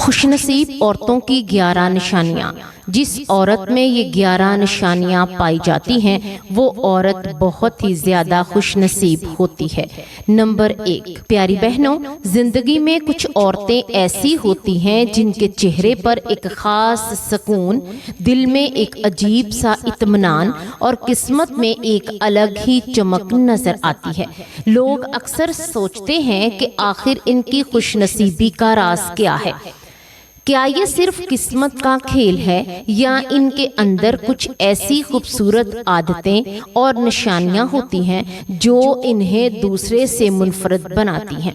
خوش نصیب عورتوں کی 11 نشانیاں۔ جس عورت میں یہ 11 نشانیاں پائی جاتی ہیں وہ عورت بہت ہی زیادہ خوش نصیب ہوتی ہے۔ نمبر 1، پیاری بہنوں، زندگی میں کچھ عورتیں ایسی ہوتی ہیں جن کے چہرے پر ایک خاص سکون، دل میں ایک عجیب سا اطمینان اور قسمت میں ایک الگ ہی چمک نظر آتی ہے۔ لوگ اکثر سوچتے ہیں کہ آخر ان کی خوش نصیبی کا راز کیا ہے؟ کیا یہ صرف قسمت کا کھیل ہے یا ان کے اندر کچھ ایسی خوبصورت عادتیں اور نشانیاں ہوتی ہیں جو انہیں دوسرے سے منفرد بناتی ہیں؟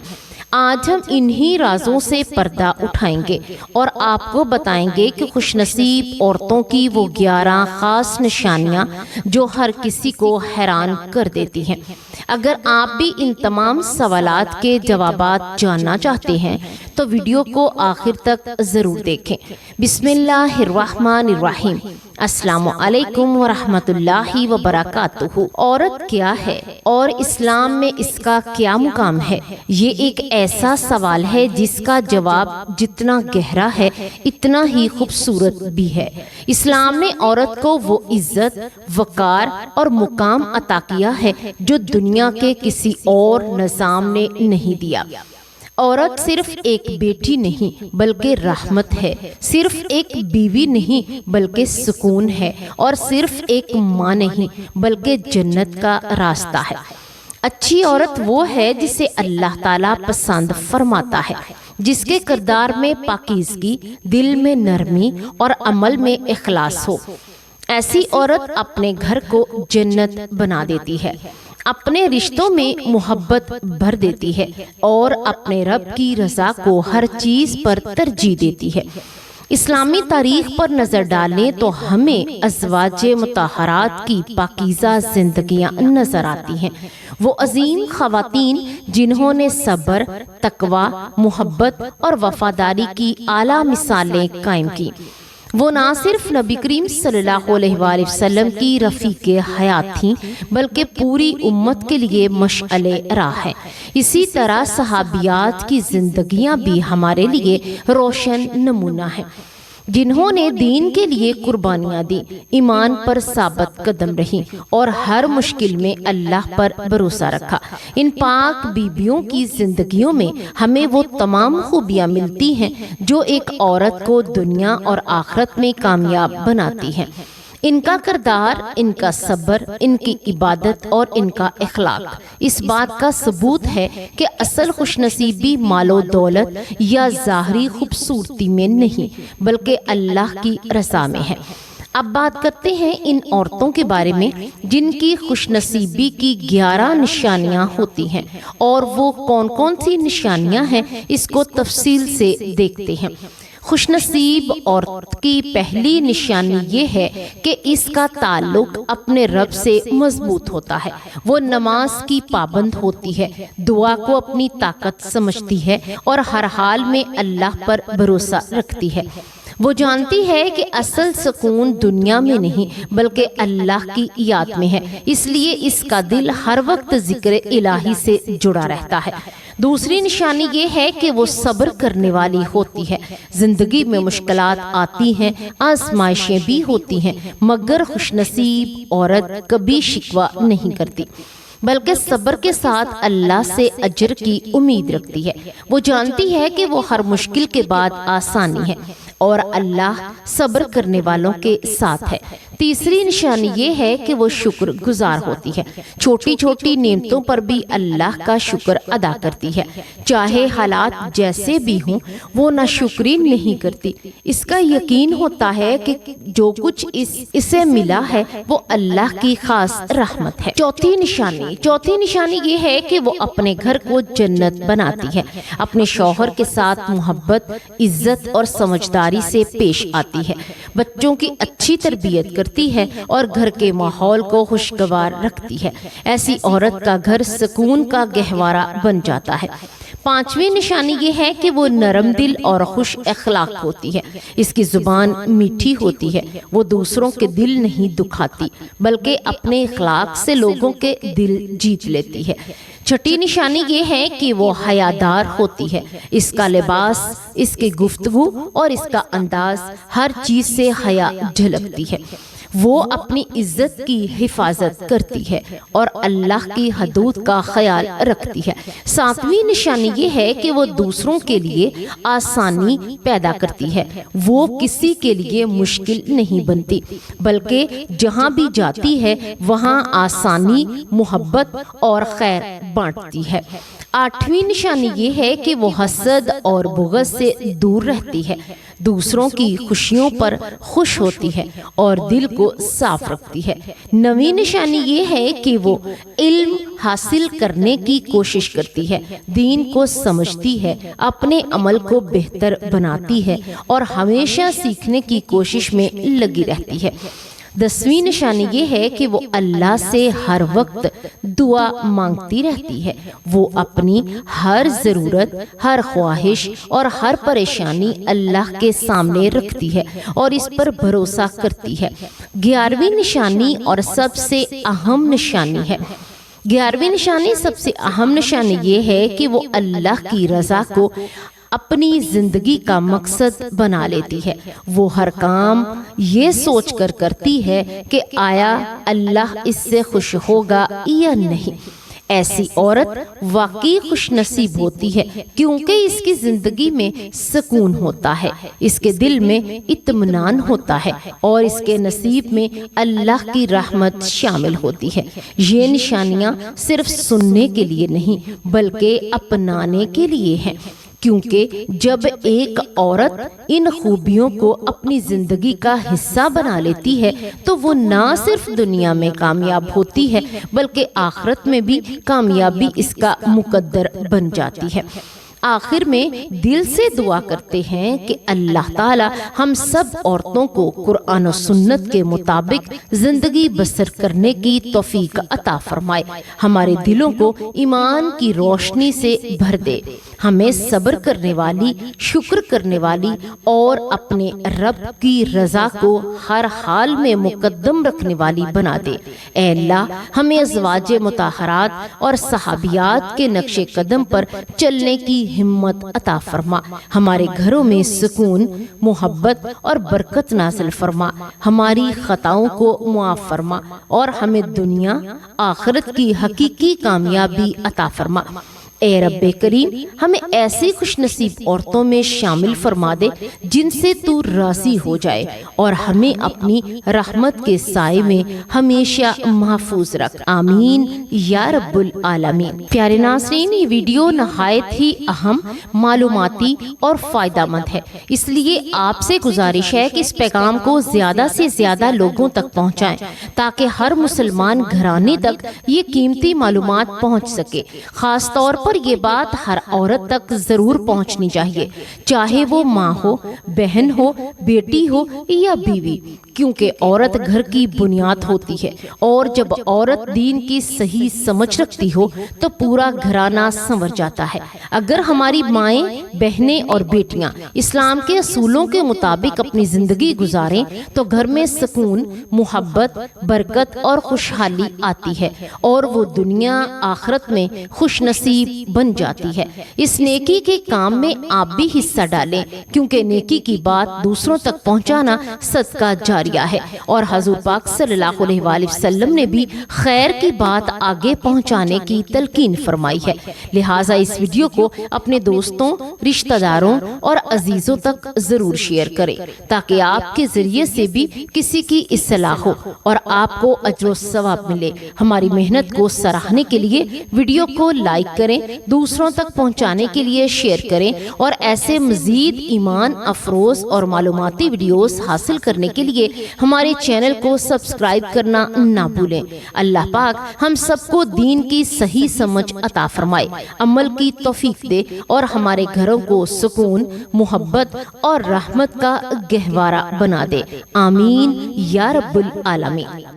آج ہم انہی رازوں سے پردہ اٹھائیں گے اور آپ کو بتائیں گے کہ خوش نصیب عورتوں کی وہ 11 خاص نشانیاں جو ہر کسی کو حیران کر دیتی ہیں۔ اگر آپ بھی ان تمام سوالات کے جوابات جاننا چاہتے ہیں تو ویڈیو کو آخر تک ضرور دیکھیں۔ بسم اللہ الرحمن الرحیم۔ السلام علیکم ورحمۃ اللہ وبرکاتہ۔ عورت کیا ہے اور اسلام میں اس کا کیا مقام ہے؟ یہ ایک ایسا سوال ہے جس کا جواب جتنا گہرا ہے اتنا ہی خوبصورت بھی ہے۔ اسلام نے عورت کو وہ عزت، وقار اور مقام عطا کیا ہے جو دنیا کے کسی اور نظام نے نہیں دیا۔ عورت صرف ایک بیٹی نہیں بلکہ رحمت ہے، صرف ایک بیوی نہیں بلکہ سکون ہے، اور صرف ایک ماں نہیں بلکہ جنت کا راستہ ہے۔ اچھی عورت وہ ہے جسے اللہ تعالیٰ پسند فرماتا ہے، جس کے کردار میں پاکیزگی، دل میں نرمی اور عمل میں اخلاص ہو۔ ایسی عورت اپنے گھر کو جنت بنا دیتی ہے، اپنے رشتوں میں محبت بھر دیتی ہے اور اپنے رب کی رضا کو ہر چیز پر ترجیح دیتی ہے۔ اسلامی تاریخ پر نظر ڈالیں تو ہمیں ازواج مطہرات کی پاکیزہ زندگیاں نظر آتی ہیں۔ وہ عظیم خواتین جنہوں نے صبر، تقوی، محبت اور وفاداری کی اعلیٰ مثالیں قائم کی۔ وہ نہ صرف نبی کریم صلی اللہ علیہ وآلہ وسلم کی رفیق حیات تھیں بلکہ پوری امت کے لیے مشعل راہ ہیں۔ اسی طرح صحابیات کی زندگیاں بھی ہمارے لیے روشن نمونہ ہیں، جنہوں نے دین کے لیے قربانیاں دی، ایمان پر ثابت قدم رہیں اور ہر مشکل میں اللہ پر بھروسہ رکھا۔ ان پاک بیبیوں کی زندگیوں میں ہمیں وہ تمام خوبیاں ملتی ہیں جو ایک عورت کو دنیا اور آخرت میں کامیاب بناتی ہیں۔ ان کا کردار، ان کا صبر، ان کی عبادت اور ان کا اخلاق اس بات کا ثبوت ہے کہ اصل خوش نصیبی مال و دولت یا ظاہری خوبصورتی میں نہیں بلکہ اللہ کی رضا میں ہے۔ اب بات کرتے ہیں ان عورتوں کے بارے میں جن کی خوش نصیبی کی 11 نشانیاں ہوتی ہیں، اور وہ کون کون سی نشانیاں ہیں اس کو تفصیل سے دیکھتے ہیں۔ خوش نصیب عورت کی پہلی نشانی یہ ہے کہ اس کا تعلق اپنے رب سے مضبوط ہوتا ہے۔ وہ نماز کی پابند ہوتی ہے، دعا کو اپنی طاقت سمجھتی ہے اور ہر حال میں اللہ پر بھروسہ رکھتی ہے۔ وہ جانتی ہے کہ اصل سکون دنیا میں نہیں بلکہ اللہ کی یاد میں ہے، اس لیے اس کا دل ہر وقت ذکر الہی سے جڑا رہتا ہے۔ دوسری نشانی یہ ہے کہ وہ صبر کرنے والی ہوتی ہے۔ زندگی میں مشکلات آتی ہیں، آزمائشیں بھی ہوتی ہیں، مگر خوش نصیب عورت کبھی شکوہ نہیں کرتی بلکہ صبر کے ساتھ اللہ سے اجر کی امید رکھتی ہے۔ وہ جانتی ہے کہ وہ ہر مشکل کے بعد آسانی ہے اور اللہ صبر کرنے والوں کے ساتھ ہے۔ تیسری نشانی یہ ہے کہ وہ شکر گزار ہوتی ہے، چھوٹی چھوٹی نعمتوں پر بھی اللہ کا شکر ادا کرتی ہے، چاہے حالات جیسے بھی ہوں وہ ناشکری نہیں کرتی۔ اس کا یقین ہوتا ہے کہ جو کچھ اسے ملا ہے وہ اللہ کی خاص رحمت ہے۔ چوتھی نشانی یہ ہے کہ وہ اپنے گھر کو جنت بناتی ہے، اپنے شوہر کے ساتھ محبت، عزت اور سمجھداری سے پیش آتی ہے، بچوں کی اچھی تربیت کرتی ہے اور گھر کے ماحول کو خوشگوار رکھتی ہے۔ ایسی عورت کا گھر سکون کا گہوارہ بن جاتا ہے۔ پانچویں نشانی یہ ہے کہ وہ نرم دل اور خوش اخلاق ہوتی ہے، اس کی زبان میٹھی ہوتی ہے، وہ دوسروں کے دل نہیں دکھاتی بلکہ اپنے اخلاق سے لوگوں کے دل جیت لیتی ہے۔ چھٹی نشانی یہ ہے کہ وہ حیادار ہوتی ہے، اس کا لباس، اس کی گفتگو اور اس کا انداز، ہر چیز سے حیا جھلکتی ہے۔ وہ اپنی عزت کی حفاظت کرتی ہے اور اللہ کی حدود کا خیال رکھتی ہے۔ ساتویں نشانی یہ ہے کہ وہ دوسروں کے لیے آسانی پیدا کرتی ہے، وہ کسی کے لیے مشکل نہیں بنتی، بلکہ جہاں بھی جاتی ہے وہاں آسانی، محبت اور خیر بانٹتی ہے۔ آٹھویں نشانی یہ ہے کہ وہ حسد اور بغض سے دور رہتی ہے، دوسروں کی خوشیوں پر خوش ہوتی ہے اور دل کو صاف رکھتی ہے۔ نویں نشانی یہ ہے کہ وہ علم حاصل کرنے کی کوشش کرتی ہے، دین کو سمجھتی ہے، اپنے عمل کو بہتر بناتی ہے اور ہمیشہ سیکھنے کی کوشش میں لگی رہتی ہے۔ دسویں نشانی یہ ہے کہ وہ اللہ سے ہر وقت دعا مانگتی رہتی ہے، وہ اپنی ہر ضرورت، ہر خواہش اور ہر پریشانی اللہ کے سامنے رکھتی ہے اور اس پر بھروسہ کرتی ہے۔ 11ویں نشانی اور سب سے اہم نشانی ہے، 11ویں نشانی سب سے اہم نشانی یہ ہے کہ وہ اللہ کی رضا کو اپنی زندگی کا مقصد بنا لیتی ہے۔ وہ ہر کام یہ سوچ کر کرتی ہے کہ آیا اللہ اس سے خوش ہوگا یا نہیں۔ ایسی عورت واقعی خوش نصیب ہوتی ہے کیونکہ اس کی زندگی میں سکون ہوتا ہے، اس کے دل میں اطمینان ہوتا ہے اور اس کے نصیب میں اللہ کی رحمت شامل ہوتی ہے۔ یہ نشانیاں صرف سننے کے لیے نہیں بلکہ اپنانے کے لیے ہیں، کیونکہ جب ایک عورت ان خوبیوں کو اپنی زندگی کا حصہ بنا لیتی ہے تو وہ نہ صرف دنیا میں کامیاب ہوتی ہے بلکہ آخرت میں بھی کامیابی اس کا مقدر بن جاتی ہے۔ آخر میں دل سے دعا کرتے ہیں کہ اللہ تعالی ہم سب عورتوں کو قرآن و سنت کے مطابق زندگی بسر کرنے کی توفیق عطا فرمائے، ہمارے دلوں کو ایمان کی روشنی سے بھر دے، ہمیں صبر کرنے والی، شکر کرنے والی اور اپنے رب کی رضا کو ہر حال میں مقدم رکھنے والی بنا دے۔ اے اللہ، ہمیں ازواج مطہرات اور صحابیات کے نقش قدم پر چلنے کی ہمت عطا فرما، ہمارے گھروں میں سکون، محبت اور برکت نازل فرما، ہماری خطاؤں کو معاف فرما اور ہمیں دنیا آخرت کی حقیقی کامیابی عطا فرما۔ اے رب کریم، ہمیں ایسی خوش نصیب عورتوں میں شامل فرما دے جن سے تو راضی ہو جائے اور ہمیں اپنی رحمت کے سائے میں ہمیشہ محفوظ رکھ، آمین یا رب العالمین۔ پیارے ناظرین، یہ ویڈیو نہایت ہی اہم، معلوماتی اور فائدہ مند ہے، اس لیے آپ سے گزارش ہے کہ اس پیغام کو زیادہ سے زیادہ لوگوں تک پہنچائیں تاکہ ہر مسلمان گھرانے تک یہ قیمتی معلومات پہنچ سکے۔ خاص طور پر یہ بات ہر عورت تک ضرور پہنچنی چاہیے، چاہے وہ ماں ہو، بہن ہو، بیٹی ہو یا بیوی، کیونکہ عورت گھر کی بنیاد ہوتی ہے اور جب عورت دین کی صحیح سمجھ رکھتی ہو تو پورا گھرانہ سنور جاتا ہے۔ اگر ہماری مائیں، بہنیں اور بیٹیاں اسلام کے اصولوں کے مطابق اپنی زندگی گزاریں تو گھر میں سکون، محبت، برکت اور خوشحالی آتی ہے اور وہ دنیا آخرت میں خوش نصیب بن جاتی ہے۔ اس نیکی کے کام میں آپ بھی حصہ ڈالیں، کیونکہ نیکی کی بات دوسروں تک پہنچانا صدقہ جاریہ ہے اور حضور پاک صلی اللہ علیہ وآلہ وسلم نے بھی خیر کی بات آگے پہنچانے کی تلقین فرمائی ہے۔ لہٰذا اس ویڈیو کو اپنے دوستوں، رشتہ داروں اور عزیزوں تک ضرور شیئر کریں تاکہ آپ کے ذریعے سے بھی کسی کی اصلاح ہو اور آپ کو اجر و ثواب ملے۔ ہماری محنت کو سراہنے کے لیے ویڈیو کو لائک کریں، دوسروں تک پہنچانے کے لیے شیئر کریں اور ایسے مزید ایمان افروز اور معلوماتی ویڈیوز حاصل کرنے کے لیے ہمارے چینل کو سبسکرائب کرنا نہ بھولیں۔ اللہ پاک ہم سب کو دین کی صحیح سمجھ عطا فرمائے، عمل کی توفیق دے اور ہمارے گھروں کو سکون، محبت اور رحمت کا گہوارہ بنا دے، آمین یا رب العالمین۔